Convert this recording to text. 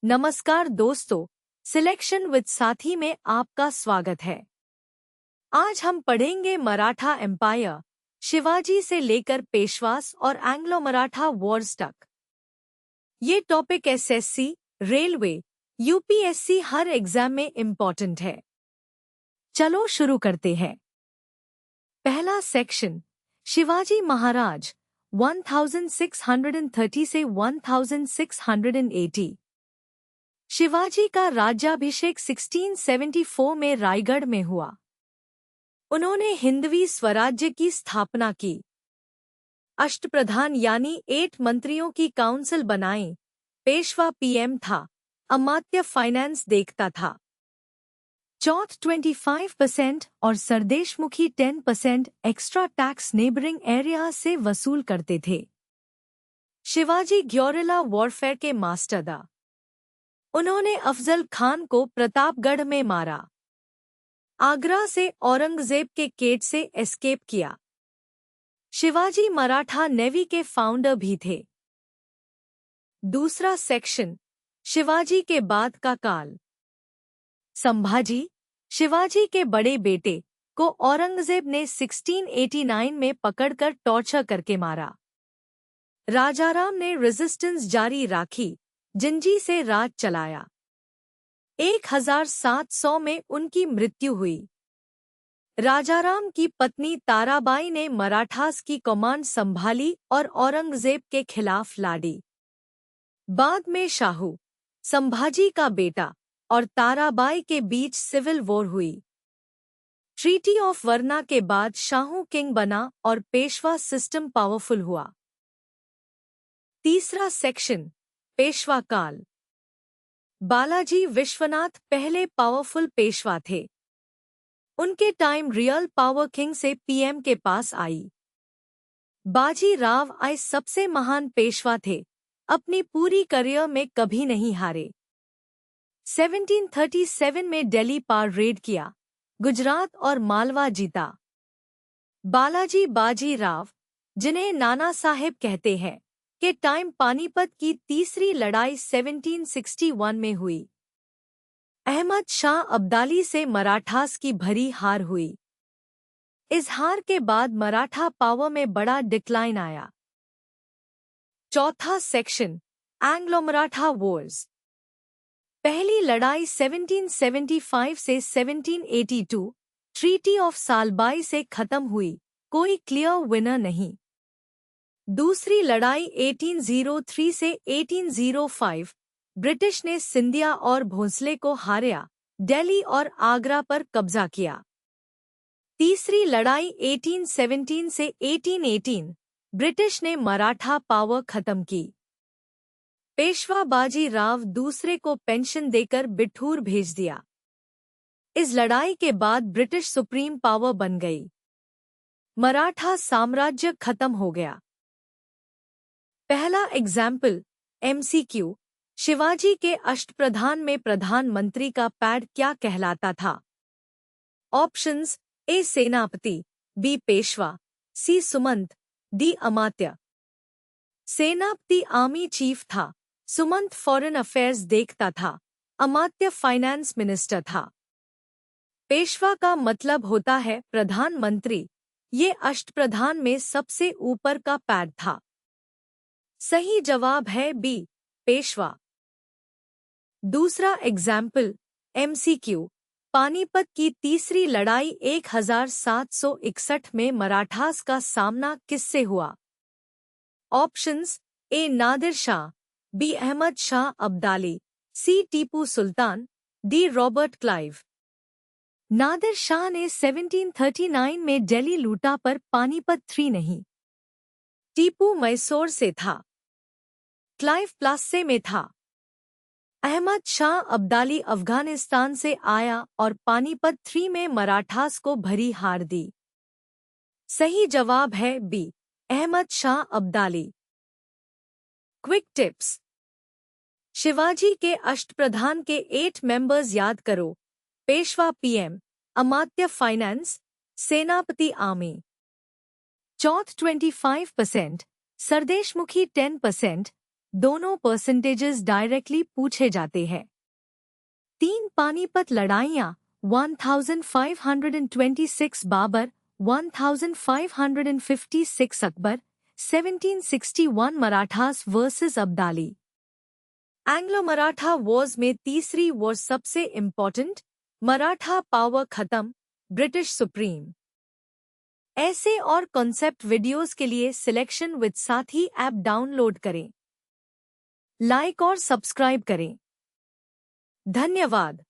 नमस्कार दोस्तों, selection with साथी में आपका स्वागत है। आज हम पढ़ेंगे मराठा एम्पायर, शिवाजी से लेकर पेशवास और एंग्लो मराठा वॉर्स तक। ये टॉपिक एसएससी, रेलवे, यूपीएससी हर एग्जाम में इम्पॉर्टेंट है। चलो शुरू करते हैं। पहला सेक्शन, शिवाजी महाराज 1630 से 1680। शिवाजी का राज्याभिषेक 1674 में रायगढ़ में हुआ। उन्होंने हिंदवी स्वराज्य की स्थापना की। अष्टप्रधान यानी 8 मंत्रियों की काउंसिल बनाई। पेशवा पीएम था। अमात्य फाइनेंस देखता था। चौथ 25% और sardeshmukhi 10% extra tax neighbouring area से वसूल करते थे। शिवाजी ग्योरिला वॉरफेयर के मास्टर था। उन्होंने अफजल खान को प्रतापगढ़ में मारा। आगरा से औरंगजेब के कैद से एस्केप किया। शिवाजी मराठा नेवी के फाउंडर भी थे। दूसरा सेक्शन, शिवाजी के बाद का काल। संभाजी, शिवाजी के बड़े बेटे, को औरंगजेब ने 1689 में पकड़कर टॉर्चर करके मारा। राजाराम ने रेजिस्टेंस जारी राखी, जिंजी से राज चलाया। 1700 में उनकी मृत्यु हुई। राजाराम की पत्नी ताराबाई ने मराठास की कमांड संभाली और औरंगजेब के खिलाफ लड़ी। बाद में शाहू, संभाजी का बेटा, और ताराबाई के बीच सिविल वॉर हुई। ट्रीटी ऑफ वरना के बाद शाहू किंग बना और पेशवा सिस्टम पावरफुल हुआ। तीसरा सेक्शन, पेशवा काल। बालाजी विश्वनाथ पहले पावरफुल पेशवा थे। उनके टाइम रियल पावर किंग से पीएम के पास आई। बाजी राव आई सबसे महान पेशवा थे। अपनी पूरी करियर में कभी नहीं हारे। 1737 में दिल्ली पर रेड किया, गुजरात और मालवा जीता। बालाजी बाजी राव, जिन्हें नाना साहेब कहते हैं, के टाइम पानीपत की तीसरी लड़ाई 1761 में हुई। अहमद शाह अब्दाली से मराठास की भरी हार हुई। इस हार के बाद मराठा पावर में बड़ा डिक्लाइन आया। चौथा सेक्शन, एंग्लो मराठा वॉर्स। पहली लड़ाई 1775 से 1782 ट्रीटी ऑफ सालबाई से खत्म हुई, कोई क्लियर विनर नहीं। दूसरी लड़ाई 1803 से 1805 ब्रिटिश ने सिंधिया और भोंसले को हारा, दिल्ली और आगरा पर कब्जा किया। तीसरी लड़ाई 1817 से 1818 ब्रिटिश ने मराठा पावर खत्म की। पेशवा बाजी राव दूसरे को पेंशन देकर बिठूर भेज दिया। इस लड़ाई के बाद ब्रिटिश सुप्रीम पावर बन गई। मराठा साम्राज्य खत्म हो गया। पहला एग्जाम्पल, एमसीक्यू, शिवाजी के अष्टप्रधान में प्रधानमंत्री का पैड क्या कहलाता था? ऑप्शंस, ए सेनापति, बी पेशवा, सी सुमंत, डी अमात्य। सेनापति आर्मी चीफ था, सुमंत फॉरेन अफेयर्स देखता था, अमात्य फाइनेंस मिनिस्टर था। पेशवा का मतलब होता है प्रधानमंत्री। ये अष्टप्रधान में सबसे ऊपर का पैड था। सही जवाब है बी, पेशवा। दूसरा एग्जाम्पल, एमसीक्यू, पानीपत की तीसरी लड़ाई 1761 में मराठास का सामना किससे हुआ? Options, A Nadir Shah, B Ahmad Shah Abdali, C Tipu Sultan, D Robert Clive. Nadir Shah ने 1739 में दिल्ली लूटा पर पानीपत 3 नहीं। टीपू मैसूर से था। क्लाइव प्लासे में था। अहमद शाह अब्दाली अफगानिस्तान से आया और पानीपत 3 में मराठास को भरी हार दी। सही जवाब है B, Ahmad Shah Abdali. Quick tips. Shivaji के अष्टप्रधान के 8 मेंबर्स याद करो। पेशवा पीएम, अमात्य फाइनेंस, सेनापति आर्मी। चौथ 25%, सरदेशमुखी 10%, दोनों परसेंटेजेस डायरेक्टली पूछे जाते हैं। 3 पानीपत लड़ाइयाँ 1526 Babur 1556 Akbar 1761 Marathas versus Abdali. Anglo Maratha wars में तीसरी वॉर सबसे इम्पोर्टेंट, मराठा पावर खत्म, ब्रिटिश सुप्रीम। ऐसे और कॉन्सेप्ट वीडियोस के लिए selection with Saathi app download करें, लाइक और सब्सक्राइब करें। धन्यवाद।